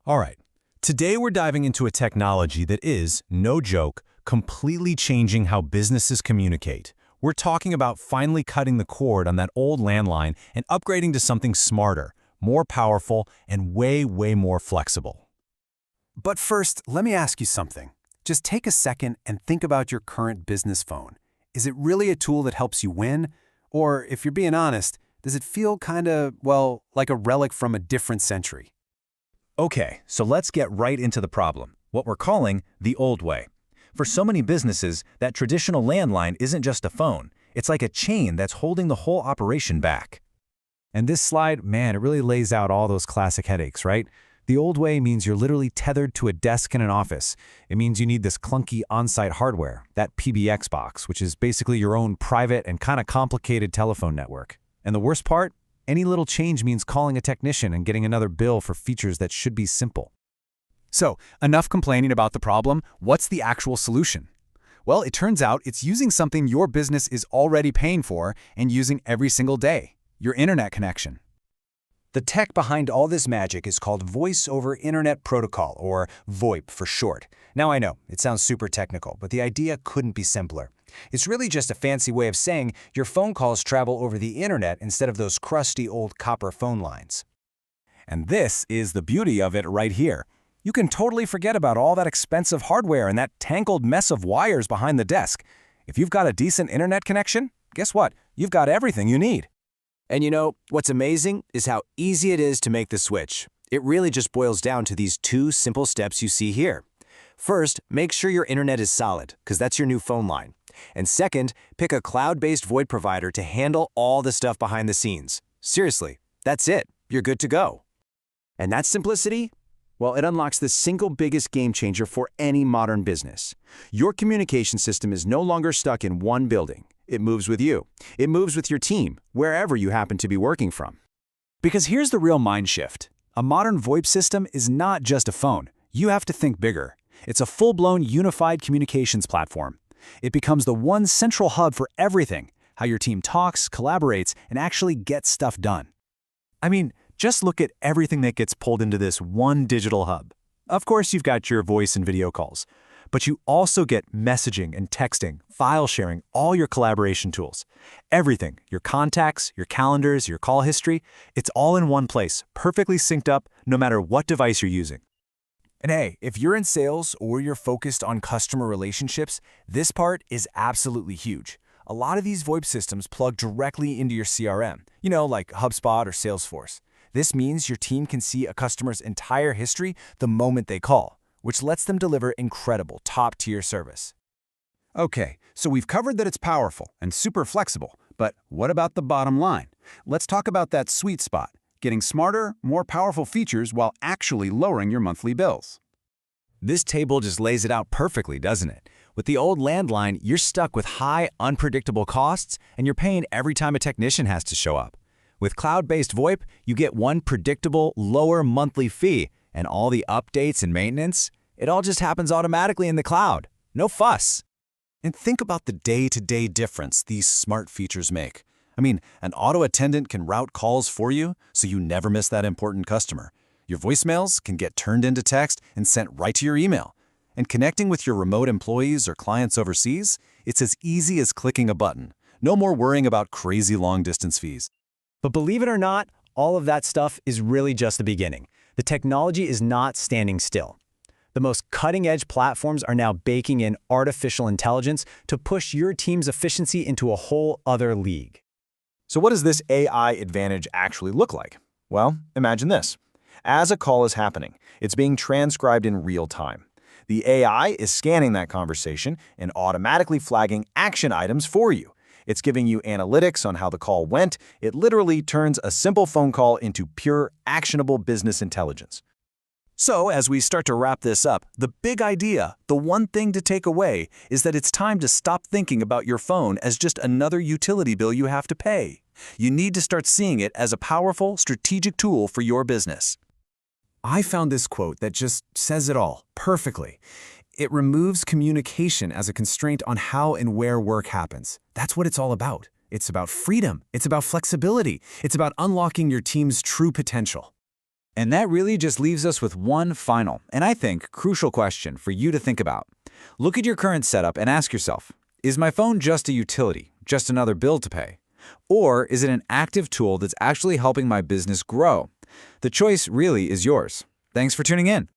All right, today we're diving into a technology that is, no joke, completely changing how businesses communicate. We're talking about finally cutting the cord on that old landline and upgrading to something smarter, more powerful, and way more flexible. But first, let me ask you something. Just take a second and think about your current business phone. Is it really a tool that helps you win? Or, if you're being honest, does it feel like a relic from a different century? Okay, so let's get right into the problem, what we're calling the old way. For so many businesses, that traditional landline isn't just a phone. It's like a chain that's holding the whole operation back. And this slide, man, it really lays out all those classic headaches, right? The old way means you're literally tethered to a desk in an office. It means you need this clunky on-site hardware, that PBX box, which is basically your own private and kind of complicated telephone network. And the worst part? Any little change means calling a technician and getting another bill for features that should be simple. So, enough complaining about the problem. What's the actual solution? Well, it turns out it's using something your business is already paying for and using every single day: your internet connection. The tech behind all this magic is called Voice over Internet Protocol, or VoIP for short. Now I know, it sounds super technical, but the idea couldn't be simpler. It's really just a fancy way of saying your phone calls travel over the internet instead of those crusty old copper phone lines. And this is the beauty of it right here. You can totally forget about all that expensive hardware and that tangled mess of wires behind the desk. If you've got a decent internet connection, guess what? You've got everything you need. And you know, what's amazing is how easy it is to make the switch. It really just boils down to these two simple steps you see here. First, make sure your internet is solid, because that's your new phone line. And second, pick a cloud-based VoIP provider to handle all the stuff behind the scenes. Seriously, that's it. You're good to go. And that simplicity? Well, it unlocks the single biggest game changer for any modern business. Your communication system is no longer stuck in one building. It moves with you. It moves with your team, wherever you happen to be working from. Because here's the real mind shift. A modern VoIP system is not just a phone. You have to think bigger. It's a full-blown unified communications platform. It becomes the one central hub for everything: how your team talks, collaborates, and actually gets stuff done. I mean, just look at everything that gets pulled into this one digital hub. Of course, you've got your voice and video calls, but you also get messaging and texting, file sharing, all your collaboration tools. Everything, your contacts, your calendars, your call history, it's all in one place, perfectly synced up, no matter what device you're using. And hey, if you're in sales or you're focused on customer relationships, this part is absolutely huge. A lot of these VoIP systems plug directly into your CRM, like HubSpot or Salesforce. This means your team can see a customer's entire history the moment they call, which lets them deliver incredible, top-tier service. Okay, so we've covered that it's powerful and super flexible, but what about the bottom line? Let's talk about that sweet spot: getting smarter, more powerful features while actually lowering your monthly bills. This table just lays it out perfectly, doesn't it? With the old landline, you're stuck with high, unpredictable costs, and you're paying every time a technician has to show up. With cloud-based VoIP, you get one predictable, lower monthly fee, and all the updates and maintenance, it all just happens automatically in the cloud. No fuss. And think about the day-to-day difference these smart features make. I mean, an auto attendant can route calls for you, so you never miss that important customer. Your voicemails can get turned into text and sent right to your email. And connecting with your remote employees or clients overseas, it's as easy as clicking a button. No more worrying about crazy long-distance fees. But believe it or not, all of that stuff is really just the beginning. The technology is not standing still. The most cutting-edge platforms are now baking in artificial intelligence to push your team's efficiency into a whole other league. So what does this AI advantage actually look like? Well, imagine this. As a call is happening, it's being transcribed in real time. The AI is scanning that conversation and automatically flagging action items for you. It's giving you analytics on how the call went. It literally turns a simple phone call into pure, actionable business intelligence. So, as we start to wrap this up, the big idea, the one thing to take away, is that it's time to stop thinking about your phone as just another utility bill you have to pay. You need to start seeing it as a powerful, strategic tool for your business. I found this quote that just says it all perfectly. It removes communication as a constraint on how and where work happens. That's what it's all about. It's about freedom. It's about flexibility. It's about unlocking your team's true potential. And that really just leaves us with one final, and I think crucial question for you to think about. Look at your current setup and ask yourself, is my phone just a utility, just another bill to pay? Or is it an active tool that's actually helping my business grow? The choice really is yours. Thanks for tuning in.